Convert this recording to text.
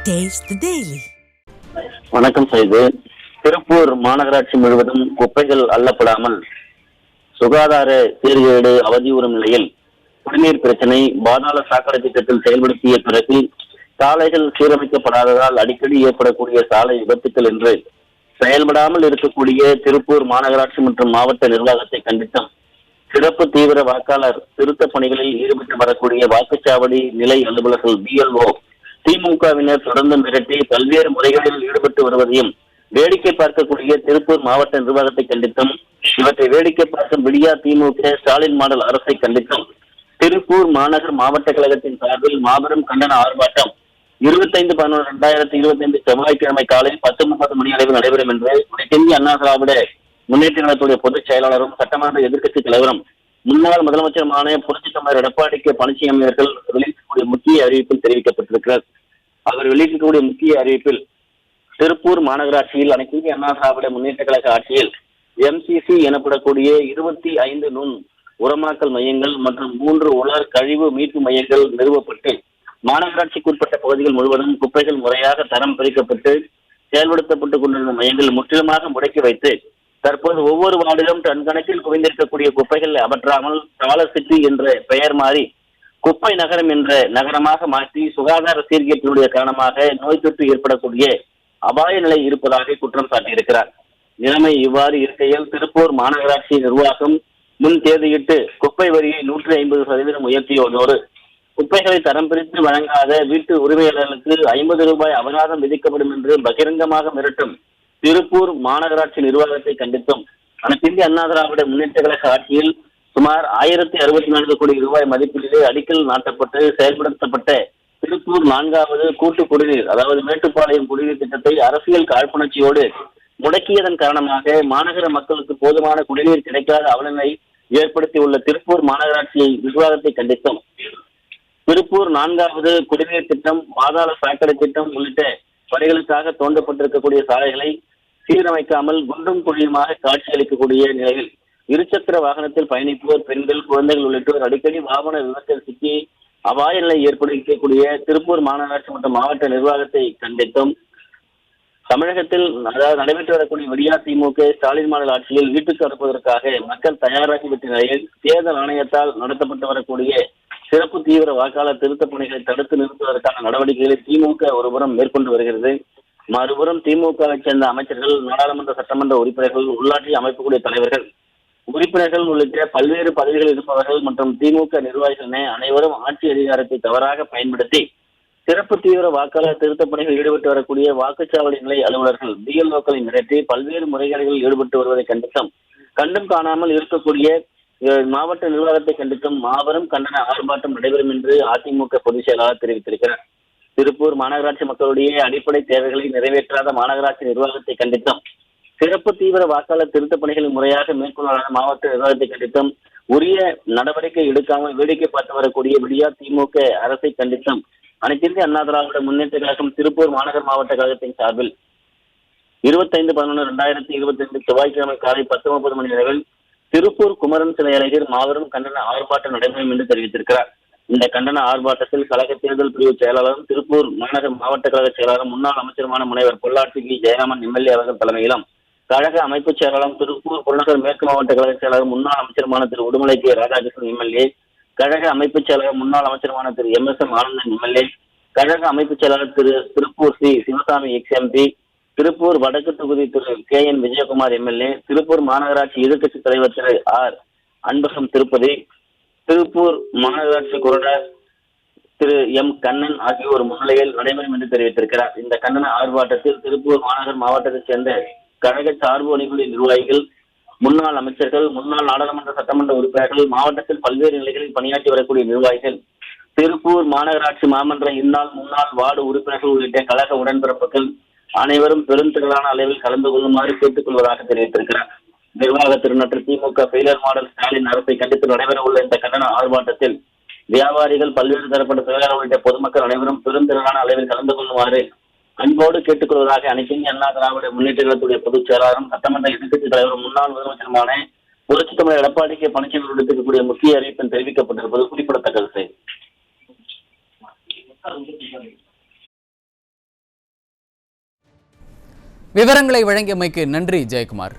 Taste the Daily. வணக்கம் செய்து திருப்பூர் மாநகராட்சி முழுவதும் குப்பைகள் அள்ளப்படாமல் சுகாதார சீர்கேடு அவதியுறும் நிலையில் குடிநீர் பிரச்சனை பாதாள சாக்கடை திட்டத்தில் செயல்படுத்திய பிறகு சாலைகள் சீரமைக்கப்படாததால் அடிக்கடி ஏற்படக்கூடிய சாலை விபத்துக்கள் என்று செயல்படாமல் இருக்கக்கூடிய திருப்பூர் மாநகராட்சி மற்றும் மாவட்ட நிர்வாகத்தை கண்டித்தும் சிறப்பு தீவிர வாக்காளர் திருத்த பணிகளில் ஈடுபட்டு வரக்கூடிய வாக்குச்சாவடி நிலை அலுவலர்கள் BLO திமுகவினர் தொடர்ந்து மிரட்டி பல்வேறு முறைகளில் ஈடுபட்டு வருவதையும் வேடிக்கை பார்க்கக்கூடிய திருப்பூர் மாவட்ட நிர்வாகத்தை கண்டித்தும் இவற்றை வேடிக்கை பார்க்கும் விடியா திமுக ஸ்டாலின் மாடல் அரசை கண்டித்தும் திருப்பூர் மாநகர் மாவட்ட கழகத்தின் சார்பில் மாபெரும் கண்டன ஆர்ப்பாட்டம் 25/11/2025 செவ்வாய்க்கிழமை காலை 10:30 மணி அளவில் நடைபெறும் என்று இந்திய அண்ணா திராவிட முன்னேற்ற கழகத்துடைய பொதுச் செயலாளரும் சட்டமன்ற எதிர்க்கட்சி தலைவரும் முன்னாள் முதலமைச்சருமான புரட்சித் தலைவர் எடப்பாடி கே பழனிசாமி அவர்கள் வெளியிடக்கூடிய முக்கிய அறிவிப்பில் தெரிவிக்கப்பட்டிருக்கிறார். அவர் வெளியிடக்கூடிய முக்கிய அறிவிப்பில் திருப்பூர் மாநகராட்சியில் அனைத்து இந்திய அண்ணா திராவிட முன்னேற்ற கழக ஆட்சியில் MCC எனப்படக்கூடிய 25 நுண் உரமாக்கல் மையங்கள் மற்றும் 3 உலர் கழிவு மீட்பு மையங்கள் நிறுவப்பட்டு மாநகராட்சிக்குட்பட்ட பகுதிகள் முழுவதும் குப்பைகள் முறையாக தரம் பிரிக்கப்பட்டு செயல்படுத்தப்பட்டுக் கொண்டிருந்த மையங்கள் முற்றிலுமாக முடக்கி வைத்து தற்போது ஒவ்வொரு வார்டிலும் டன் கணக்கில் குவிந்திருக்கக்கூடிய குப்பைகள் அகற்றாமல் டாலர் சிட்டி என்ற பெயர் மாறி குப்பை நகரம் என்ற நகரமாக மாற்றி சுகாதார சீர்கேட்டினுடைய காரணமாக நோய் தொற்று ஏற்படக்கூடிய அபாய நிலை இருப்பதாக குற்றம் சாட்டியிருக்கிறார். நிலைமை இவ்வாறு இருக்கையில் திருப்பூர் மாநகராட்சி நிர்வாகம் முன் தேதியிட்டு குப்பை வரியை 150% உயர்த்தியோடு குப்பைகளை தரம் பிரித்து வழங்காத வீட்டு உரிமையாளர்களுக்கு 50 ரூபாய் அபராதம் விதிக்கப்படும் என்று பகிரங்கமாக மிரட்டும் திருப்பூர் மாநகராட்சி நிர்வாகத்தை கண்டித்தும் அனைத்து இந்திய அண்ணா திராவிட முன்னேற்ற கழக ஆட்சியில் சுமார் 1064 கோடி ரூபாய் மதிப்பீட்டிலே அடிக்கல் நாட்டப்பட்டு செயல்படுத்தப்பட்ட திருப்பூர் 4வது கூட்டு குடிநீர் அதாவது மேட்டுப்பாளையம் குடிநீர் திட்டத்தை அரசியல் காழ்ப்புணர்ச்சியோடு முடக்கியதன் காரணமாக மாநகர மக்களுக்கு போதுமான குடிநீர் கிடைக்காத அவலநிலை ஏற்படுத்தியுள்ள திருப்பூர் மாநகராட்சி நிர்வாகத்தை கண்டித்தும் திருப்பூர் 4வது குடிநீர் திட்டம் பாதாள சாக்கடை திட்டம் உள்ளிட்ட பணிகளுக்காக தோண்டப்பட்டிருக்கக்கூடிய சாலைகளை சீரமைக்காமல் குண்டும் குழியுமாக காட்சியளிக்கக்கூடிய நிலையில் இருசக்கர வாகனத்தில் பயணிப்போர் பெண்கள் குழந்தைகள் உள்ளிட்டோர் அடிக்கடி வாகன விபத்தில் சிக்கி அபாய நிலை ஏற்படுத்தக்கூடிய திருப்பூர் மாநகராட்சி மற்றும் மாவட்ட நிர்வாகத்தை கண்டித்தும் தமிழகத்தில் நடைபெற்று வரக்கூடிய விடியா திமுக ஸ்டாலின் மாடல் ஆட்சியில் வீட்டுக்கு அனுப்புவதற்காக மக்கள் தயாராகிவிட்ட நிலையில் தேர்தல் ஆணையத்தால் நடத்தப்பட்டு வரக்கூடிய சிறப்பு தீவிர வாக்காளர் திருத்த பணிகளை தடுத்து நிறுத்துவதற்கான நடவடிக்கைகளை திமுக ஒருபுறம் மேற்கொண்டு வருகிறது. மறுபுறம் திமுகவை சேர்ந்த அமைச்சர்கள் நாடாளுமன்ற சட்டமன்ற உறுப்பினர்கள் உள்ளாட்சி அமைப்புக்கூடிய தலைவர்கள் உறுப்பினர்கள் உள்ளிட்ட பல்வேறு பதவிகள் இருப்பவர்கள் மற்றும் திமுக நிர்வாகிகள் அனைவரும் ஆட்சி அதிகாரத்தை தவறாக பயன்படுத்தி சிறப்பு தீவிர வாக்காளர் திருத்த பணிகளில் ஈடுபட்டு வரக்கூடிய வாக்குச்சாவடி நிலை அலுவலர்கள் BLOக்களை மிரட்டி பல்வேறு முறைகேடுகளில் ஈடுபட்டு வருவதை கண்டித்தும் கண்டும் காணாமல் இருக்கக்கூடிய மாவட்ட நிர்வாகத்தை கண்டித்தும் மாபெரும் கண்டன ஆர்ப்பாட்டம் நடைபெறும் என்று அதிமுக பொதுச் செயலாளர் தெரிவித்திருக்கிறார். திருப்பூர் மாநகராட்சி மக்களுடைய அடிப்படை தேவைகளை நிறைவேற்றாத மாநகராட்சி நிர்வாகத்தை கண்டித்தும் சிறப்பு தீவிர வாக்காளர் திருத்த பணிகளை முறையாக மேற்கொள்ளாத மாவட்ட நிர்வாகத்தை கண்டித்தும் உரிய நடவடிக்கை எடுக்காமல் வேடிக்கை பார்த்து வரக்கூடிய விடியா திமுக அரசை கண்டித்தும் அனைத்து இந்திய அண்ணா திராவிட முன்னேற்ற கழகம் திருப்பூர் மாநகர் மாவட்ட கழகத்தின் சார்பில் 25/11/2025 செவ்வாய்க்கிழமை காலை 10:30 மணி அளவில் திருப்பூர் குமரன் சிலை அருகில் மாபெரும் கண்டன ஆர்ப்பாட்டம் நடைபெறும் என்று தெரிவித்திருக்கிறார். இந்த கண்டன ஆர்ப்பாட்டத்தில் கழக தேர்தல் பிரிவு செயலாளரும் திருப்பூர் மாநகர் மாவட்ட கழக செயலாளரும் முன்னாள் அமைச்சருமான முனைவர் பொள்ளாச்சி ஜெயராமன் MLA அவர்கள் தலைமையிலும் கழக அமைப்பு செயலாளரும் திருப்பூர் புறநகர் மேற்கு மாவட்ட கழக செயலாளர் முன்னாள் அமைச்சருமான திரு உடுமலை கே ராதாகிருஷ்ணன் MLA, கழக அமைப்பு செயலாளர் முன்னாள் அமைச்சருமான திரு MSM ஆனந்தன் MLA, கழக அமைப்பு செயலாளர் திரு திருப்பூர் சி சிவசாமி XMP, திருப்பூர் வடக்கு தொகுதி திரு KN விஜயகுமார் MLA, திருப்பூர் மாநகராட்சி எதிர்க்கட்சி தலைவர் திரு R அன்பகம் திருப்பதி, திருப்பூர் மாநகராட்சி கொறடா திரு M கண்ணன் ஆகியோர் முன்னிலையில் நடைபெறும் என்று தெரிவித்திருக்கிறார். இந்த கண்டன ஆர்ப்பாட்டத்தில் திருப்பூர் மாநகர் மாவட்டத்தைச் சேர்ந்த கழக சார்பு அணிகளின் நிர்வாகிகள், முன்னாள் அமைச்சர்கள், முன்னாள் நாடாளுமன்ற சட்டமன்ற உறுப்பினர்கள், மாவட்டத்தில் பல்வேறு நிலைகளில் பணியாற்றி வரக்கூடிய நிர்வாகிகள், திருப்பூர் மாநகராட்சி மாமன்ற இந்நாள் முன்னாள் வார்டு உறுப்பினர்கள் உள்ளிட்ட கழக உடன்பிறப்புகள் அனைவரும் பெருந்திரளான அளவில் கலந்து கொள்ளுமாறு கேட்டுக் கொள்வதாக தெரிவித்திருக்கிறார். நிர்வாக திருநற்று திமுக ஃபெயிலர் மாடல் ஸ்டாலின் அரசை கண்டித்து நடைபெற உள்ள இந்த கண்டன ஆர்ப்பாட்டத்தில் வியாபாரிகள், பல்வேறு தரப்பட்ட தொழிலாளர் உள்ளிட்ட பொதுமக்கள் அனைவரும் பெருந்திரளான அளவில் கலந்து கொள்ளுமாறு அன்போடு கேட்டுக்கொள்வதாக அனைத்து இந்திய அண்ணா திராவிட முன்னேற்ற கழகத்துடைய பொதுச் செயலாளரும் சட்டமன்ற எதிர்க்கட்சி தலைவரும் முன்னாள் முதலமைச்சருமான புரட்சித் தலைவர் எடப்பாடி கே பழனிசாமி விடுத்திருக்கக்கூடிய முக்கிய அறிவிப்பில் தெரிவிக்கப்பட்டிருப்பது குறிப்பிடத்தக்கது. விவரங்களை வழங்கியமைக்கு நன்றி ஜெயக்குமார்.